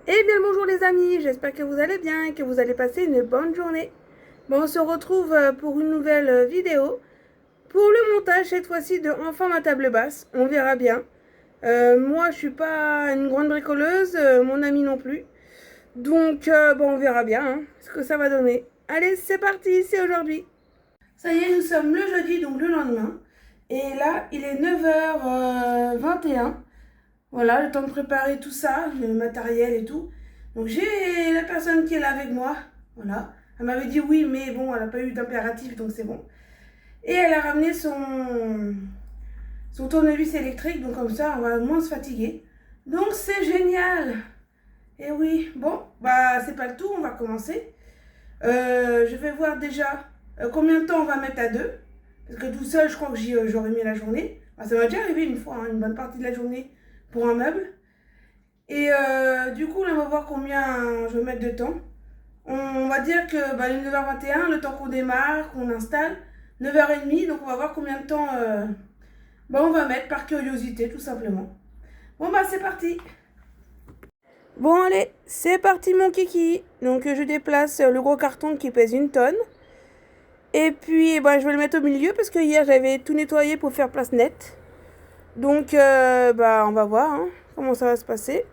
Eh bien le bonjour les amis, j'espère que vous allez bien et que vous allez passer une bonne journée. Bon, on se retrouve pour une nouvelle vidéo. Pour le montage cette fois-ci de Enfin ma table basse, on verra bien. Moi je suis pas une grande bricoleuse, mon ami non plus. Donc bon, on verra bien ce que ça va donner. Allez, c'est parti, c'est aujourd'hui. Ça y est, nous sommes le jeudi, donc le lendemain. Et là, il est 9h21. Voilà, le temps de préparer tout ça, le matériel et tout. Donc j'ai la personne qui est là avec moi. Voilà. Elle m'avait dit oui, mais bon, elle n'a pas eu d'impératif, donc c'est bon. Et elle a ramené son tournevis électrique, donc comme ça, on va moins se fatiguer. Donc c'est génial. Et oui, bon, bah c'est pas le tout, on va commencer. Je vais voir déjà combien de temps on va mettre à deux. Parce que tout seul, je crois que j'aurais mis la journée. Bah, ça m'a déjà arrivé une fois, une bonne partie de la journée pour un meuble. Et du coup, là, on va voir combien je vais mettre de temps. On va dire que il est 9h21, le temps qu'on démarre, qu'on installe, 9h30, donc on va voir combien de temps on va mettre par curiosité, tout simplement. Bon, bah, c'est parti. Bon, allez, c'est parti, mon kiki. Donc, je déplace le gros carton qui pèse 1 tonne. Et puis, je vais le mettre au milieu parce que hier, j'avais tout nettoyé pour faire place nette. Donc, on va voir comment ça va se passer.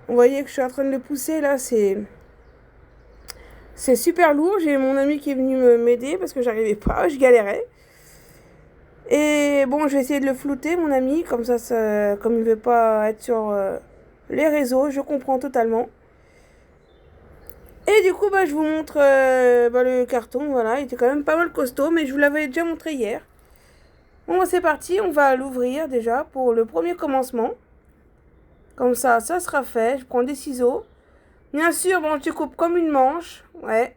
Vous voyez que je suis en train de le pousser, là, c'est super lourd. J'ai mon ami qui est venu m'aider parce que j'arrivais pas, je galérais. Et bon, je vais essayer de le flouter, mon ami, comme ça comme il veut pas être sur les réseaux, je comprends totalement. Et du coup, je vous montre le carton, voilà, il était quand même pas mal costaud, mais je vous l'avais déjà montré hier. Bon, c'est parti, on va l'ouvrir déjà pour le premier commencement. Comme ça sera fait. Je prends des ciseaux. Bien sûr, bon, je découpe comme une manche. Ouais.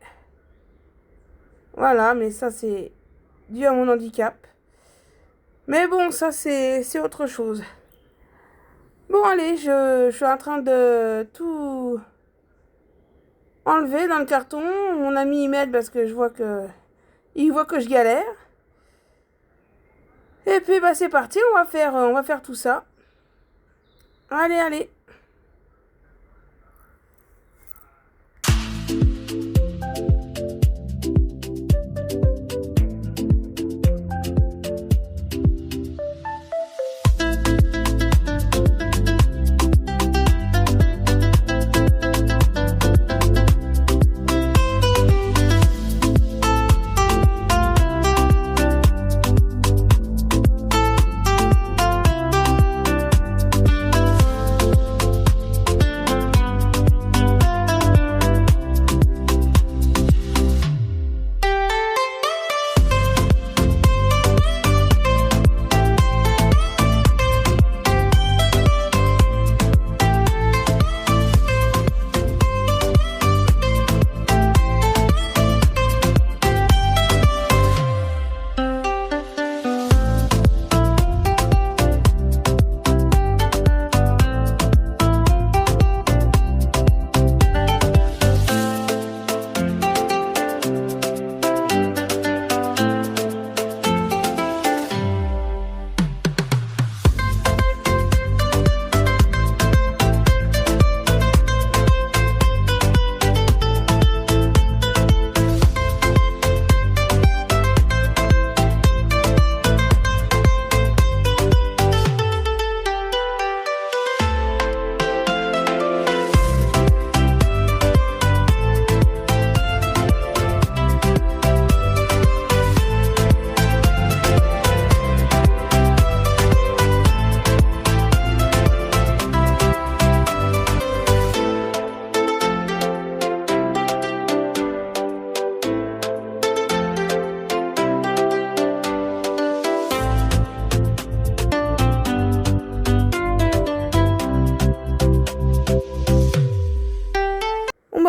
Voilà, mais ça, c'est dû à mon handicap. Mais bon, ça, c'est autre chose. Bon, allez, je suis en train de tout enlever dans le carton. Mon ami y m'aide parce que il voit que je galère. Et puis, c'est parti, on va faire tout ça. Allez, allez.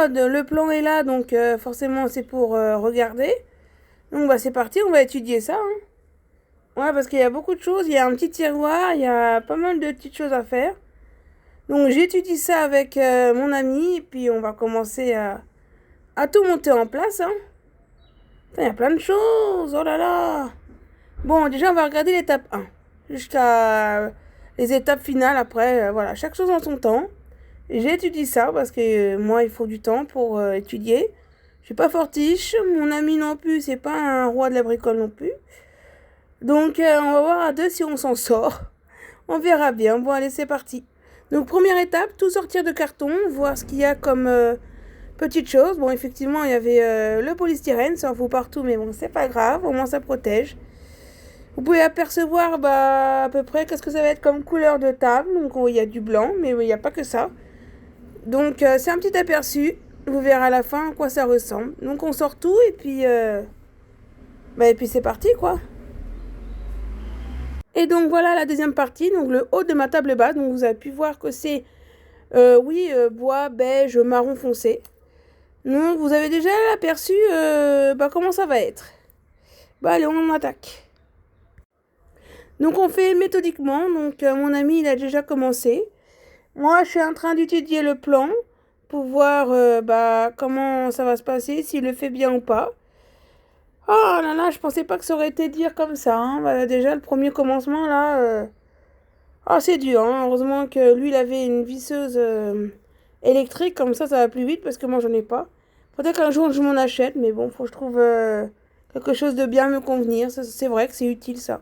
Le plan est là, donc forcément c'est pour regarder. Donc c'est parti, on va étudier ça. Ouais, parce qu'il y a beaucoup de choses. Il y a un petit tiroir, il y a pas mal de petites choses à faire. Donc j'étudie ça avec mon ami, et puis on va commencer à tout monter en place. Il y a plein de choses, oh là là. Bon, déjà on va regarder l'étape 1. Jusqu'à les étapes finales après, voilà, chaque chose en son temps. J'étudie ça parce que moi, il faut du temps pour étudier. Je suis pas fortiche, mon ami non plus, c'est pas un roi de la bricole non plus. Donc, on va voir à deux si on s'en sort. On verra bien. Bon, allez, c'est parti. Donc, première étape, tout sortir de carton, voir ce qu'il y a comme petite chose. Bon, effectivement, il y avait le polystyrène, ça en fout partout, mais bon, c'est pas grave, au moins ça protège. Vous pouvez apercevoir à peu près qu'est-ce que ça va être comme couleur de table. Donc, il y a du blanc, mais il n'y a pas que ça. Donc, c'est un petit aperçu. Vous verrez à la fin à quoi ça ressemble. Donc, on sort tout et puis c'est parti, quoi. Et donc, voilà la deuxième partie, donc le haut de ma table basse. Donc, vous avez pu voir que c'est, bois, beige, marron foncé. Donc, vous avez déjà aperçu comment ça va être. Allez, on en attaque. Donc, on fait méthodiquement. Donc, mon ami, il a déjà commencé. Moi, je suis en train d'étudier le plan pour voir comment ça va se passer, s'il le fait bien ou pas. Oh là là, je pensais pas que ça aurait été dur comme ça. Hein. Déjà, le premier commencement, là... c'est dur. Hein. Heureusement que lui, il avait une visseuse électrique. Comme ça va plus vite parce que moi, j'en ai pas. Peut-être qu'un jour, je m'en achète. Mais bon, faut que je trouve quelque chose de bien me convenir. C'est vrai que c'est utile, ça.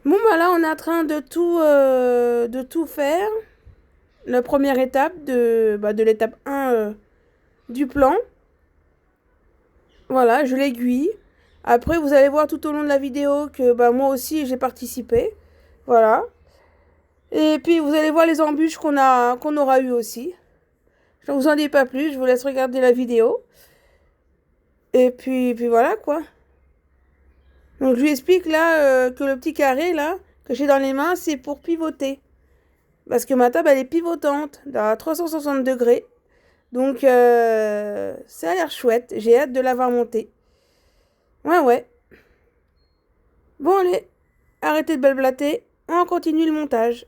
Bon, là, on est en train de tout faire. La première étape de l'étape 1 du plan. Voilà, je l'aiguille. Après, vous allez voir tout au long de la vidéo que moi aussi, j'ai participé. Voilà. Et puis, vous allez voir les embûches qu'on aura eues aussi. Je ne vous en dis pas plus, je vous laisse regarder la vidéo. Et puis voilà, quoi. Donc, je lui explique là que le petit carré, là, que j'ai dans les mains, c'est pour pivoter. Parce que ma table, elle est pivotante, à 360 degrés. Donc, ça a l'air chouette. J'ai hâte de la voir monter. Ouais. Bon, allez, arrêtez de blablater. On continue le montage.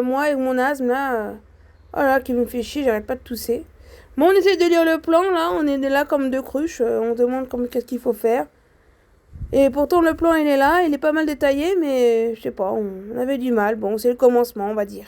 moi avec mon asthme là, voilà, qui me fait chier, j'arrête pas de tousser. Bon, on essaie de lire le plan là, on est là comme deux cruches, on demande qu'est-ce qu'il faut faire. Et pourtant le plan il est là, il est pas mal détaillé, mais je sais pas, on avait du mal. Bon, c'est le commencement, on va dire.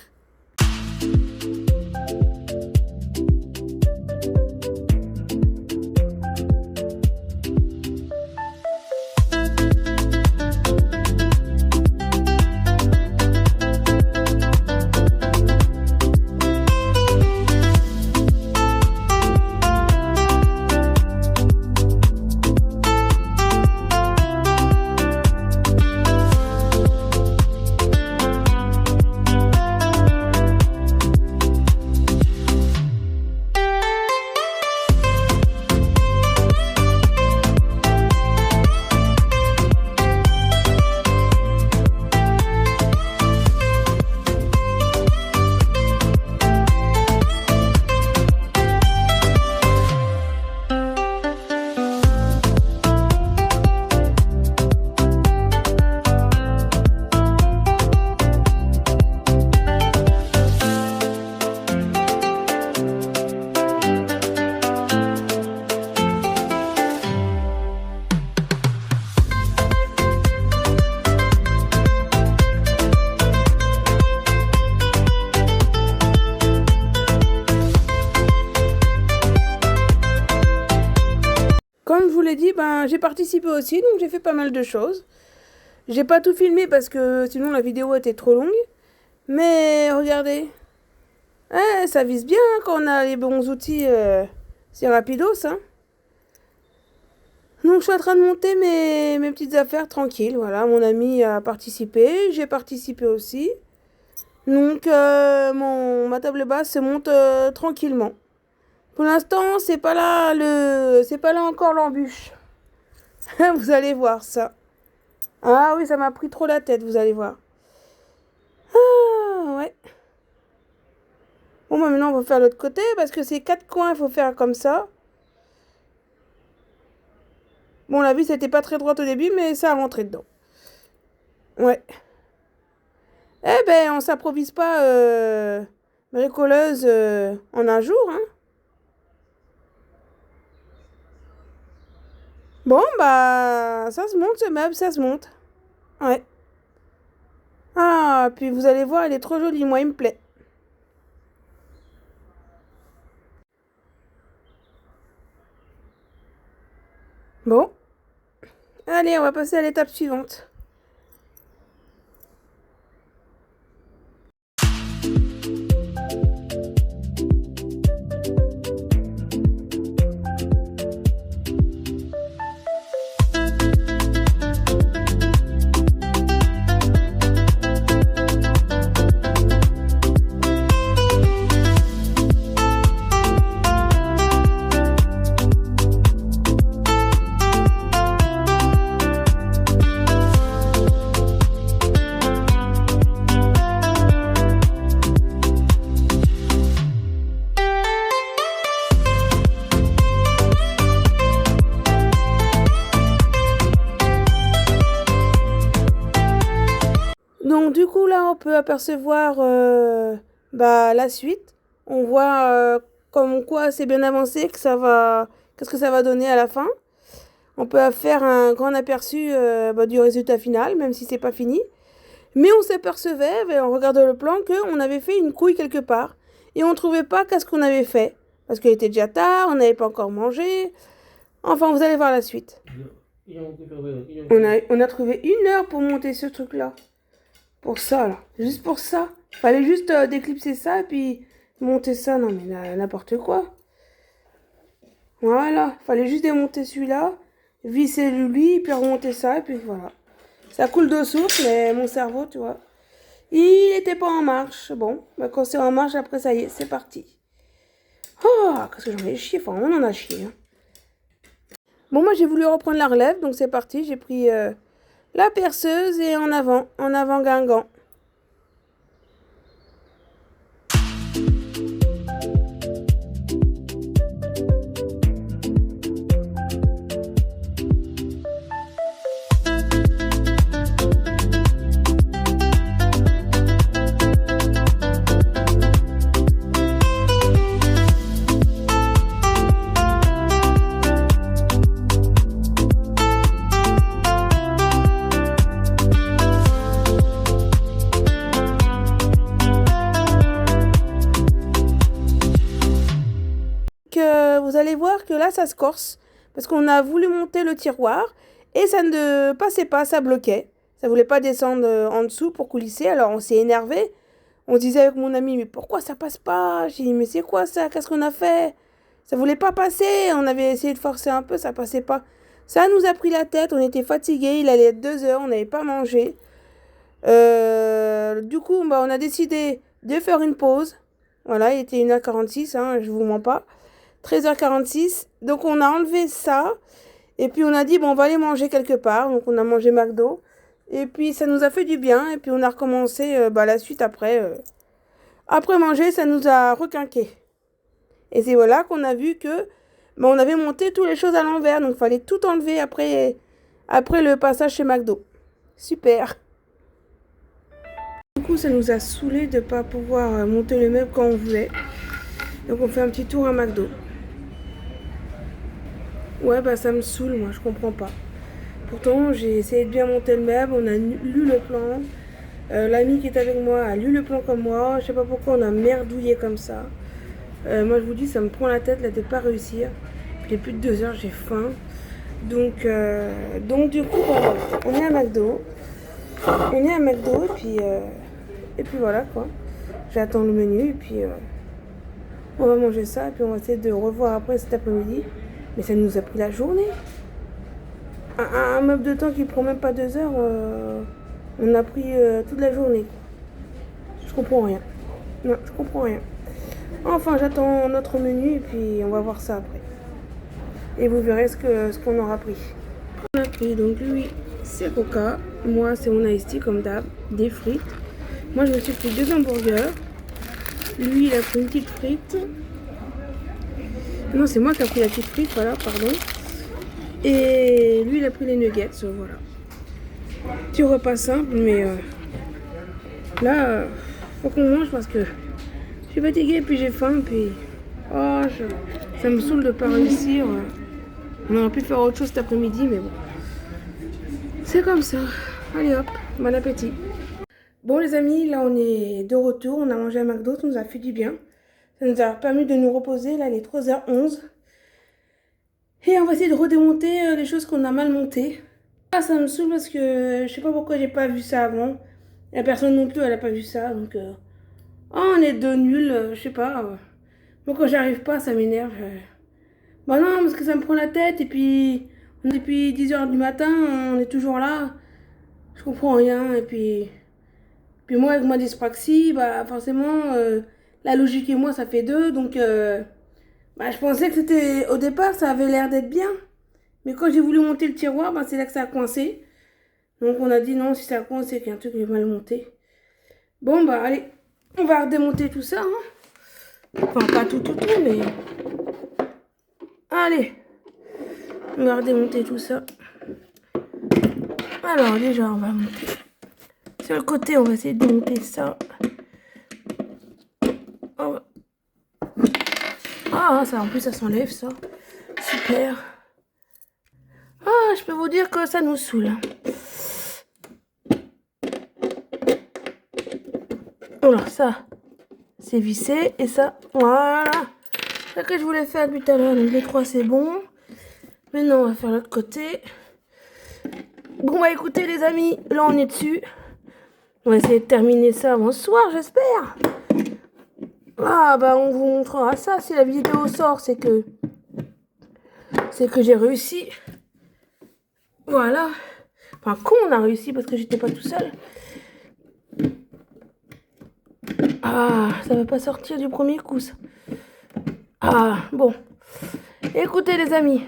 Comme je vous l'ai dit, j'ai participé aussi, donc j'ai fait pas mal de choses. J'ai pas tout filmé parce que sinon la vidéo était trop longue. Mais regardez, ça vise bien hein, quand on a les bons outils, c'est rapidos. Hein. Donc je suis en train de monter mes petites affaires tranquilles. Voilà, mon ami a participé, j'ai participé aussi. Donc ma table basse se monte tranquillement. Pour l'instant, c'est pas là encore l'embûche. Vous allez voir ça. Ah oui, ça m'a pris trop la tête, vous allez voir. Ah ouais. Bon, maintenant on va faire l'autre côté parce que c'est 4 coins, il faut faire comme ça. Bon, la vis c'était pas très droite au début, mais ça a rentré dedans. Ouais. Eh ben, on s'improvise pas bricoleuse en un jour, hein. Bon, ça se monte ce meuble, ça se monte. Ouais. Ah, puis vous allez voir, il est trop joli, moi, il me plaît. Bon. Allez, on va passer à l'étape suivante. Donc du coup là on peut apercevoir la suite. On voit comme quoi c'est bien avancé, qu'est-ce que ça va donner à la fin. On peut faire un grand aperçu du résultat final, même si c'est pas fini. Mais on s'apercevait, en regardant le plan, qu'on avait fait une couille quelque part. Et on ne trouvait pas qu'est-ce qu'on avait fait. Parce qu'il était déjà tard, on n'avait pas encore mangé. Enfin, vous allez voir la suite. On a trouvé 1 heure pour monter ce truc-là. Pour ça, là. Juste pour ça. Fallait juste déclipser ça et puis monter ça. Non, mais n'importe quoi. Voilà. Fallait juste démonter celui-là, visser lui, puis remonter ça, et puis voilà. Ça coule de source, mais mon cerveau, tu vois, il n'était pas en marche. Bon, quand c'est en marche, après, ça y est, c'est parti. Oh, qu'est-ce que j'en ai chié. Enfin, on en a chié. Hein. Bon, moi, j'ai voulu reprendre la relève, donc c'est parti. J'ai pris la perceuse et en avant Guingamp. vous allez voir que là, ça se corse. Parce qu'on a voulu monter le tiroir et ça ne passait pas, ça bloquait. Ça voulait pas descendre en dessous pour coulisser. Alors on s'est énervé. On se disait avec mon ami, mais pourquoi ça passe pas? J'ai dit, mais c'est quoi ça? Qu'est-ce qu'on a fait? Ça voulait pas passer. On avait essayé de forcer un peu, ça passait pas. Ça nous a pris la tête, on était fatigués. Il allait être 2 heures, on n'avait pas mangé. Du coup, on a décidé de faire une pause. Voilà, il était 1h46, hein, je vous mens pas. 13h46. Donc on a enlevé ça. Et puis on a dit, bon, on va aller manger quelque part. Donc on a mangé McDo. Et puis ça nous a fait du bien. Et puis on a recommencé la suite après. Après manger, ça nous a requinqué. Et c'est voilà qu'on a vu que on avait monté toutes les choses à l'envers. Donc il fallait tout enlever après le passage chez McDo. Super. Du coup, ça nous a saoulé de ne pas pouvoir monter le meuble quand on voulait. Donc on fait un petit tour à McDo. Ouais, ça me saoule, moi, je comprends pas. Pourtant, j'ai essayé de bien monter le meuble, on a lu le plan. L'ami qui est avec moi a lu le plan comme moi. Je sais pas pourquoi on a merdouillé comme ça. Moi, je vous dis, ça me prend la tête là de pas réussir. Il est plus de 2 heures, j'ai faim. Donc du coup, voilà, on est à McDo. Et puis voilà quoi. J'attends le menu et puis on va manger ça. Et puis on va essayer de revoir après cet après-midi. Mais ça nous a pris la journée. Un meuble de temps qui prend même pas 2 heures, on a pris toute la journée. Je comprends rien. Non, je comprends rien. Enfin, j'attends notre menu et puis on va voir ça après. Et vous verrez ce qu'on aura pris. On a pris donc lui, c'est Coca. Moi, c'est mon iced tea comme d'hab. Des frites. Moi, je me suis pris 2 hamburgers. Lui, il a pris une petite frite. Non, c'est moi qui ai pris la petite frite, voilà, pardon. Et lui, il a pris les nuggets, voilà. Petit repas simple, mais là, faut qu'on mange parce que je suis fatiguée, puis j'ai faim, puis ça me saoule de pas réussir. On aurait pu faire autre chose cet après-midi, mais bon. C'est comme ça. Allez hop, bon appétit. Bon les amis, là on est de retour, on a mangé à McDo, ça nous a fait du bien. Ça nous a permis de nous reposer, là il est 3h11. Et on va essayer de redémonter les choses qu'on a mal montées. Ah, ça me saoule parce que je sais pas pourquoi j'ai pas vu ça avant. La personne non plus, elle a pas vu ça, donc... on est deux nuls, je sais pas. Moi quand j'arrive pas, ça m'énerve. Bah non, parce que ça me prend la tête, et puis... Depuis 10h du matin, on est toujours là. Je comprends rien, et puis moi avec ma dyspraxie, forcément, la logique et moi ça fait 2, donc je pensais que c'était, au départ ça avait l'air d'être bien, mais quand j'ai voulu monter le tiroir, c'est là que ça a coincé, donc on a dit non, si ça coince c'est qu'il y a un truc qui est mal monté. Bon allez, on va redémonter tout ça, hein. Enfin pas tout, mais allez, on va redémonter tout ça. Alors déjà on va monter sur le côté, on va essayer de démonter ça. Ça en plus ça s'enlève ça. Super. Je peux vous dire que ça nous saoule. Alors ça, c'est vissé et ça, voilà. C'est ce que je voulais faire tout à l'heure. Donc les 3 c'est bon. Maintenant on va faire l'autre côté. Bon écoutez les amis, là on est dessus. On va essayer de terminer ça avant ce soir, j'espère. On vous montrera ça. Si la vidéo sort, c'est que j'ai réussi. Voilà. Enfin, qu'on a réussi parce que j'étais pas tout seul. Ça va pas sortir du premier coup, ça. Bon. Écoutez, les amis.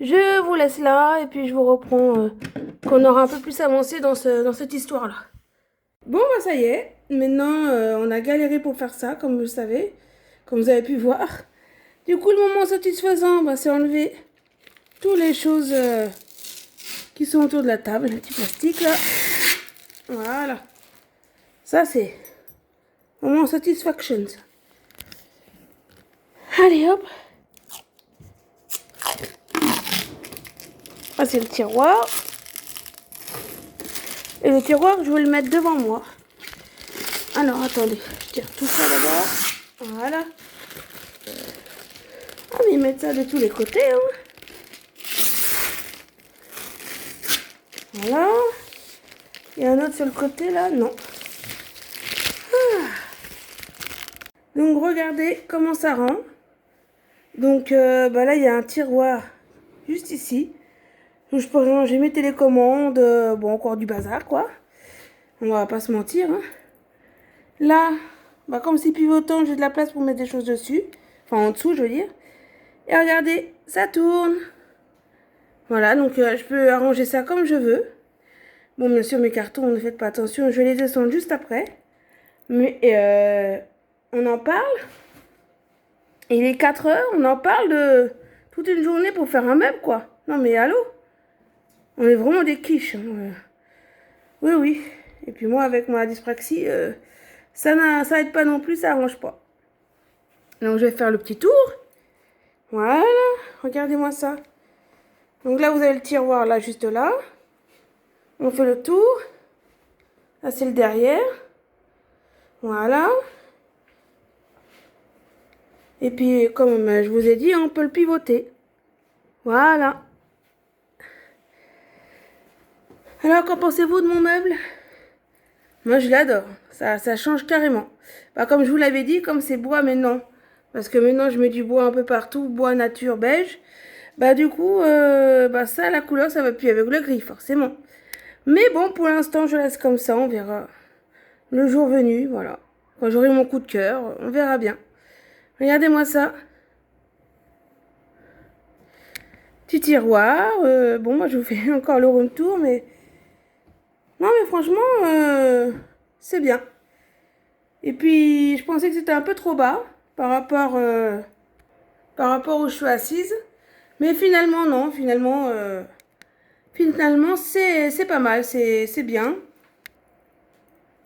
Je vous laisse là et puis je vous reprends quand on aura un peu plus avancé dans cette histoire-là. Bon, ça y est. Maintenant, on a galéré pour faire ça, comme vous le savez. Comme vous avez pu voir. Du coup, le moment satisfaisant, c'est enlever toutes les choses qui sont autour de la table. Le petit plastique, là. Voilà. Ça, c'est moment satisfaction. Allez, hop. C'est le tiroir. Et le tiroir, je vais le mettre devant moi. Alors, attendez. Je tire tout ça d'abord. Voilà. Ah, mais ils mettent ça de tous les côtés, hein. Voilà. Il y a un autre sur le côté, là. Non. Ah. Donc, regardez comment ça rend. Donc, là, il y a un tiroir juste ici. Où je peux ranger mes télécommandes. Bon, encore du bazar, quoi. On va pas se mentir, hein. Là, comme c'est pivotant, j'ai de la place pour mettre des choses dessus. Enfin, en dessous, je veux dire. Et regardez, ça tourne. Voilà, donc je peux arranger ça comme je veux. Bon, bien sûr, mes cartons, ne faites pas attention, je vais les descendre juste après. Mais on en parle. Il est 4 heures, on en parle de toute une journée pour faire un meuble, quoi. Non, mais allô? On est vraiment des quiches, hein. Oui, oui. Et puis moi, avec ma dyspraxie, ça aide pas non plus, ça arrange pas. Donc, je vais faire le petit tour. Voilà, regardez-moi ça. Donc là, vous avez le tiroir, là, juste là. On fait le tour. Là, c'est le derrière. Voilà. Et puis, comme je vous ai dit, on peut le pivoter. Voilà. Alors, qu'en pensez-vous de mon meuble? Moi, je l'adore. Ça change carrément. Comme je vous l'avais dit, comme c'est bois maintenant. Parce que maintenant, je mets du bois un peu partout. Bois nature beige. Du coup, ça, la couleur, ça va plus avec le gris, forcément. Mais bon, pour l'instant, je laisse comme ça. On verra le jour venu, voilà. Quand j'aurai mon coup de cœur, on verra bien. Regardez-moi ça. Petit tiroir. Moi, je vous fais encore le room tour, mais... Non, mais franchement, c'est bien. Et puis, je pensais que c'était un peu trop bas par rapport où je suis assise. Mais finalement, non. Finalement, c'est pas mal. C'est bien.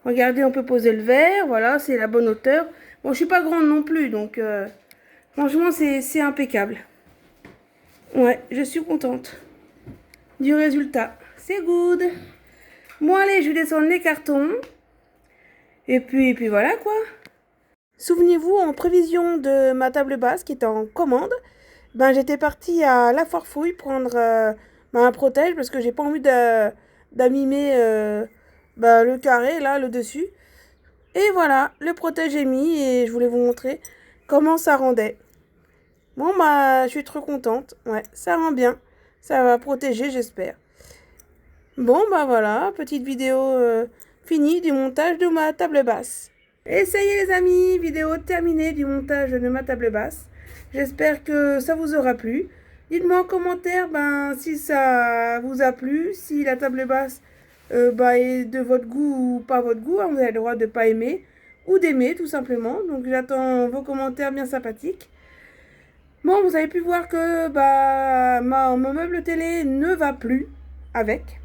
Regardez, on peut poser le verre. Voilà, c'est la bonne hauteur. Bon, je suis pas grande non plus, donc franchement, c'est impeccable. Ouais, je suis contente du résultat. C'est good. Bon, allez, je descends les cartons. Et puis voilà, quoi. Souvenez-vous, en prévision de ma table basse qui était en commande, j'étais partie à La Farfouille prendre un protège parce que j'ai pas envie d'abîmer le carré, là, le dessus. Et voilà, le protège est mis et je voulais vous montrer comment ça rendait. Bon, je suis trop contente. Ouais, ça rend bien. Ça va protéger, j'espère. Bon, voilà, petite vidéo finie du montage de ma table basse. Et ça y est les amis, vidéo terminée du montage de ma table basse. J'espère que ça vous aura plu. Dites-moi en commentaire si ça vous a plu, si la table basse est de votre goût ou pas votre goût. Vous avez le droit de ne pas aimer ou d'aimer tout simplement. Donc j'attends vos commentaires bien sympathiques. Bon, vous avez pu voir que mon meuble télé ne va plus avec.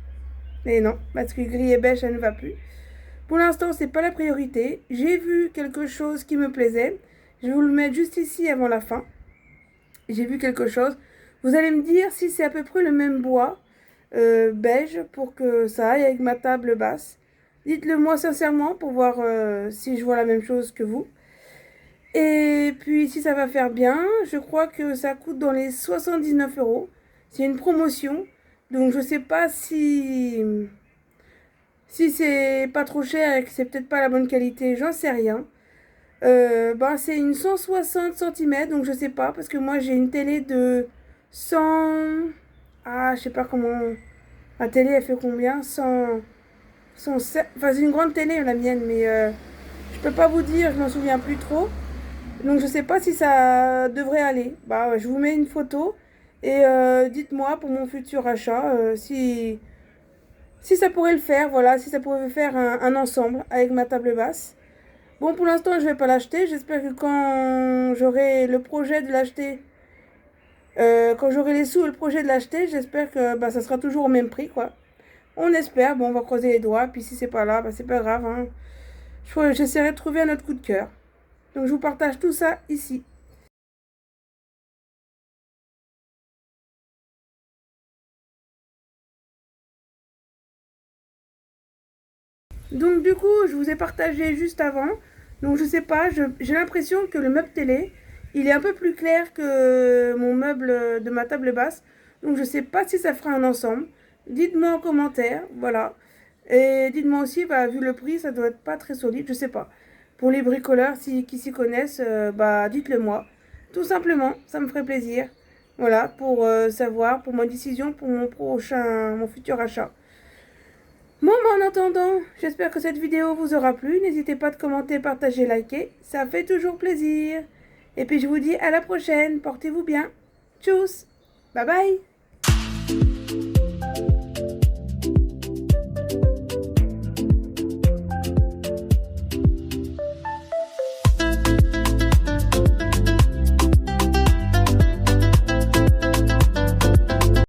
Et non, parce que gris et beige, ça ne va plus. Pour l'instant, c'est pas la priorité. J'ai vu quelque chose qui me plaisait. Je vais vous le mettre juste ici avant la fin. J'ai vu quelque chose. Vous allez me dire si c'est à peu près le même bois beige pour que ça aille avec ma table basse. Dites-le moi sincèrement pour voir si je vois la même chose que vous. Et puis si ça va faire bien, je crois que ça coûte dans les 79 €. C'est une promotion. Donc je sais pas si c'est pas trop cher et que c'est peut-être pas la bonne qualité, j'en sais rien. C'est une 160 cm, donc je sais pas, parce que moi j'ai une télé de 100... Ah, je sais pas comment... La télé, elle fait combien? 107... Enfin, c'est une grande télé, la mienne, mais je peux pas vous dire, je m'en souviens plus trop. Donc je sais pas si ça devrait aller. Je vous mets une photo et dites-moi pour mon futur achat si ça pourrait le faire, voilà, si ça pourrait faire un ensemble avec ma table basse. Bon, pour l'instant, je vais pas l'acheter. J'espère que quand j'aurai le projet de l'acheter, quand j'aurai les sous et le projet de l'acheter, j'espère que ça sera toujours au même prix, quoi. On espère. Bon, on va croiser les doigts. Puis si c'est pas là, c'est pas grave, hein. J'essaierai de trouver un autre coup de cœur. Donc, je vous partage tout ça ici. Donc, du coup, je vous ai partagé juste avant. Donc, je sais pas, j'ai l'impression que le meuble télé, il est un peu plus clair que mon meuble de ma table basse. Donc je sais pas si ça fera un ensemble. Dites-moi en commentaire, voilà. Et dites-moi aussi, bah, vu le prix, ça doit être pas très solide, je sais pas. Pour les bricoleurs qui s'y connaissent, bah dites-le moi. Tout simplement, ça me ferait plaisir. Voilà, pour savoir, pour ma décision, pour mon futur achat. Bon, bah, en attendant, j'espère que cette vidéo vous aura plu. N'hésitez pas à commenter, partager, liker. Ça fait toujours plaisir. Et puis je vous dis à la prochaine. Portez-vous bien. Tchuss. Bye bye.